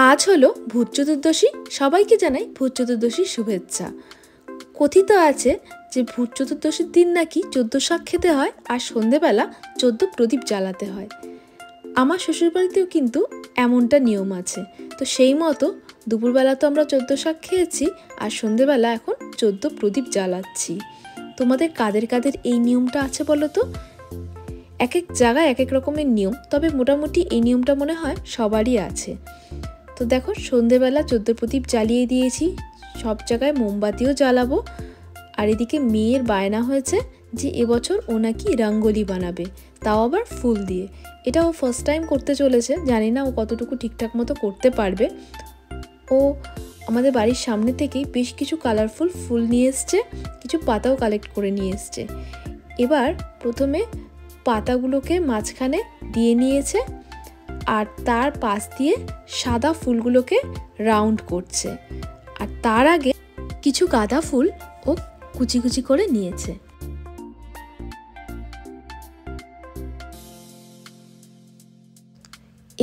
আজ হলো ভূত চতুর্দশী। সবাইকে জানাই ভূত চতুর্দশীর শুভেচ্ছা। কথিত আছে যে ভূত চতুর্দশীর দিন নাকি 14 শাক খেতে হয় আর সন্ধেবেলা 14 প্রদীপ জ্বালাতে হয়। আমার শ্বশুরবাড়িতেও কিন্তু এমনটা নিয়ম আছে। তো সেই মতো দুপুরবেলা তো আমরা 14 শাক খেয়েছি আর সন্ধেবেলা এখন 14 প্রদীপ জ্বালাচ্ছি। তোমাদের কাদের কাদের এই নিয়মটা আছে বলো তো? এক এক জায়গায় এক এক রকমের নিয়ম, তবে মোটামুটি এই নিয়মটা মনে হয় সবারই আছে। তো দেখো, সন্ধেবেলা 14 প্রদীপ জ্বালিয়ে দিয়েছি, সব জায়গায় মোমবাতিও জ্বালাবো। আর এদিকে মেয়ের বায়না হয়েছে যে এবছর ও নাকি রঙ্গোলি বানাবে, তাও আবার ফুল দিয়ে। এটা ও ফার্স্ট টাইম করতে চলেছে, জানি না ও কতটুকু ঠিকঠাক মতো করতে পারবে। ও আমাদের বাড়ির সামনে থেকেই বেশ কিছু কালারফুল ফুল নিয়ে এসছে, কিছু পাতাও কালেক্ট করে নিয়ে এসছে। এবার প্রথমে পাতাগুলোকে মাঝখানে দিয়ে নিয়েছে আর তার পাশ দিয়ে সাদা ফুলগুলোকে রাউন্ড করছে। আর তার আগে কিছু গাঁদা ফুল ও কুচি কুচি করে নিয়েছে।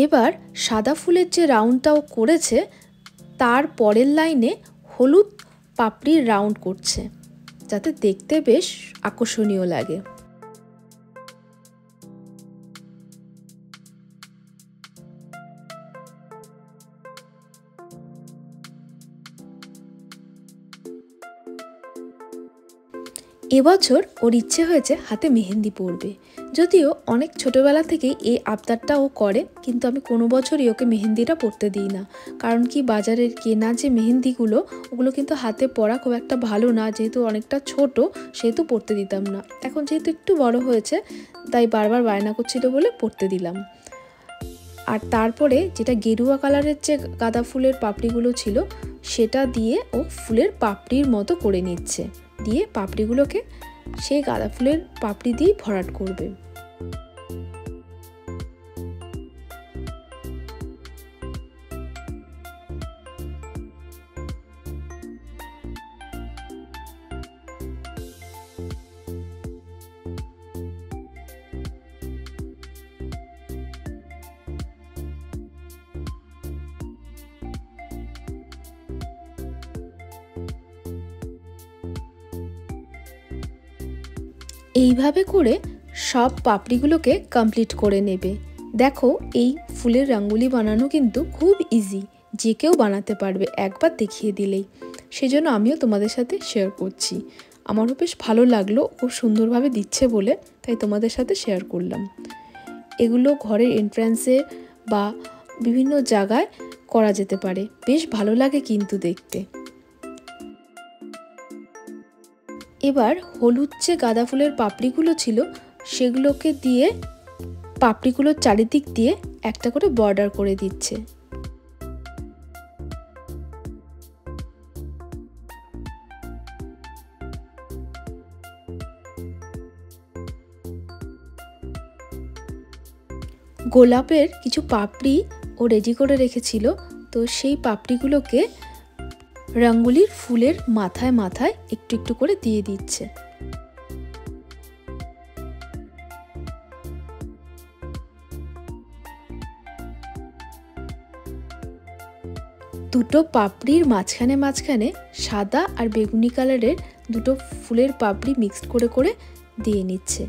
এবার সাদা ফুলের যে রাউন্ডটা ও করেছে তার পরের লাইনে হলুদ পাপড়ির রাউন্ড করছে, যাতে দেখতে বেশ আকর্ষণীয় লাগে। এবছর ওর ইচ্ছে হয়েছে হাতে মেহেন্দি পরবে। যদিও অনেক ছোটবেলা থেকেই এই আবদারটা ও করে, কিন্তু আমি কোনো বছরই ওকে মেহেন্দিটা পরতে দিই না। কারণ কি, বাজারের কেনা যে মেহেন্দিগুলো ওগুলো কিন্তু হাতে পরা খুব একটা ভালো না, যেহেতু অনেকটা ছোট সেহেতু পরতে দিতাম না। এখন যেহেতু একটু বড় হয়েছে তাই বারবার বায়না করছিল বলে পরতে দিলাম। আর তারপরে যেটা গেরুয়া কালারের যে গাঁদা ফুলের পাপড়িগুলো ছিল সেটা দিয়ে ও ফুলের পাপড়ির মতো করে নিচ্ছে, দিয়ে পাপড়িগুলোকে সেই গাঁদা ফুলের পাপড়ি দিয়ে ভরাট করবে। এইভাবে করে সব পাপড়িগুলোকে কমপ্লিট করে নেবে। দেখো, এই ফুলের রঙ্গোলি বানানো কিন্তু খুব ইজি, যে কেউ বানাতে পারবে একবার দেখিয়ে দিলেই। সেজন্য আমিও তোমাদের সাথে শেয়ার করছি। আমারও বেশ ভালো লাগলো, খুব সুন্দরভাবে দিচ্ছে বলে, তাই তোমাদের সাথে শেয়ার করলাম। এগুলো ঘরের এন্ট্রান্সে বা বিভিন্ন জায়গায় করা যেতে পারে, বেশ ভালো লাগে কিন্তু দেখতে। এবার হলুদ যে গাঁদা ফুলের পাপড়িগুলো ছিল সেগুলোকে দিয়ে পাপড়িগুলোর চারিদিক দিয়ে একটা করে বর্ডার করে দিচ্ছে। গোলাপের কিছু পাপড়ি ও রেডি করে রেখেছিল, তো সেই পাপড়িগুলোকে রঙ্গোলির ফুলের মাথায় মাথায় একটু একটু করে দিয়ে দিচ্ছে। দুটো পাপড়ির মাঝখানে মাঝখানে সাদা আর বেগুনি কালারের দুটো ফুলের পাপড়ি মিক্সড করে করে দিয়ে নিচ্ছে।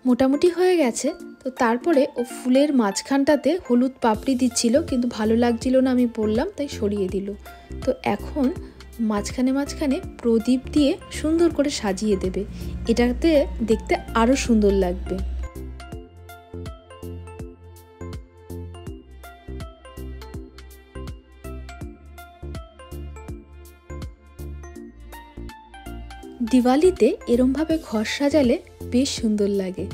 মোটামুটি হয়ে গেছে। তো তারপরে ও ফুলের মাঝখানটাতে হলুদ পাপড়ি দিচ্ছিল, কিন্তু ভালো লাগছিল না আমি বললাম, তাই সরিয়ে দিল। তো এখন মাঝখানে মাঝখানে প্রদীপ দিয়ে সুন্দর করে সাজিয়ে দেবে, এটাতে দেখতে আরো সুন্দর লাগবে। দিওয়ালিতে এরমভাবে ঘর সাজালে বেশ সুন্দর লাগে।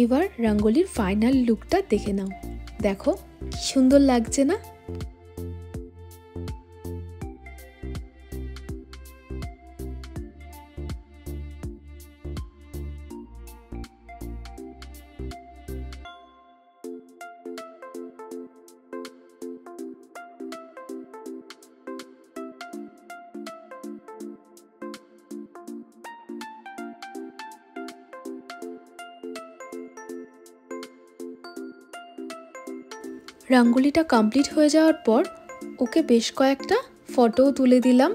এবার রঙ্গোলির ফাইনাল লুকটা দেখে নাও। দেখো কি সুন্দর লাগছে না? রঙ্গোলিটা কমপ্লিট হয়ে যাওয়ার পর ওকে বেশ কয়েকটা ফটোও তুলে দিলাম।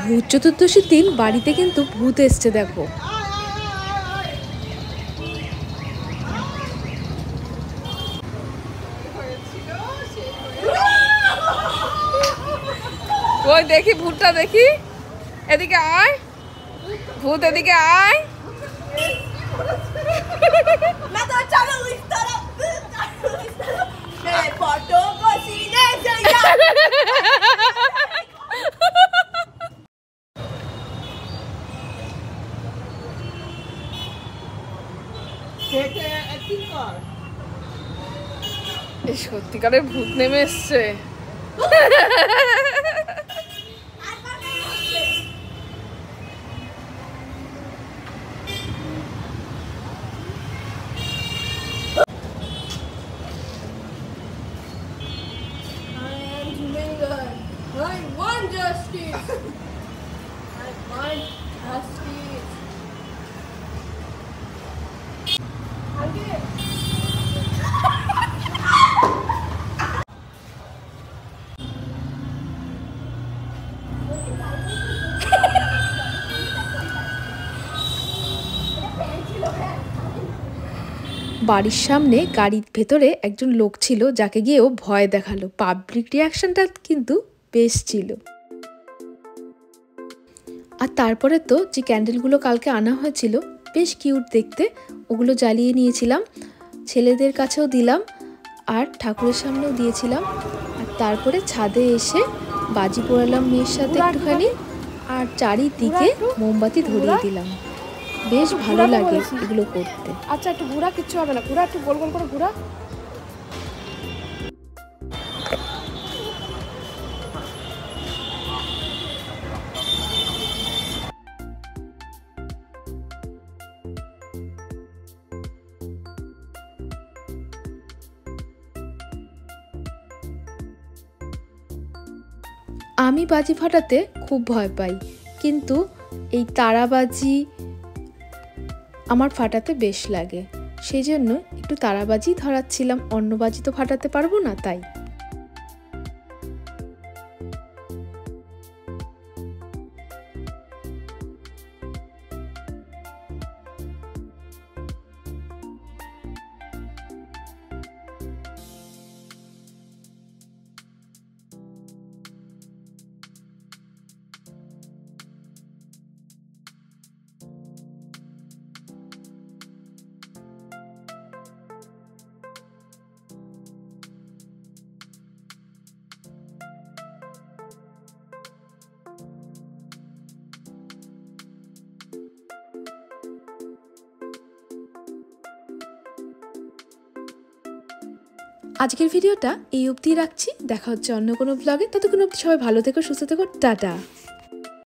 ভূত চতুর্দশীর দিন বাড়িতে কিন্তু ভূত এসছে দেখো। ওই দেখি ভূতটা, দেখি এদিকে আয়, ভূত এদিকে আয়। সত্যিকারের ভূত নেমে এসছে। বাড়ির সামনে গাড়ির ভেতরে একজন লোক ছিল, যাকে গিয়ে ও ভয় দেখালো। পাবলিক রিয়াকশনটা কিন্তু বেশ ছিল। আর তারপরে তো যে ক্যান্ডেলগুলো কালকে আনা হয়েছিল বেশ কিউট দেখতে, ওগুলো জ্বালিয়ে নিয়েছিলাম, ছেলেদের কাছেও দিলাম আর ঠাকুরের সামনেও দিয়েছিলাম। আর তারপরে ছাদে এসে বাজি পোড়ালাম মেয়ের সাথে একটুখানি, আর চারিদিকে মোমবাতি ধরিয়ে দিলাম। বেশ ভালো লাগে এগুলো করতে। আচ্ছা একটু ঘোরা, কিচ্ছু হবে না, ঘোরা একটু গোল গোল করে ঘোরা। আমি বাজি ফাটাতে খুব ভয় পাই, কিন্তু এই তারাবাজি আমার ফাটাতে বেশ লাগে, সেই জন্য একটু তারাবাজি ধরাচ্ছিলাম। অন্য বাজি তো ফাটাতে পারবো না, তাই। আজকের ভিডিওটা এই অবধি রাখছি। দেখা হচ্ছে অন্য কোনো ব্লগে। ততক্ষণ অবধি সবাই ভালো থেকো, সুস্থ থেকো, টাটা।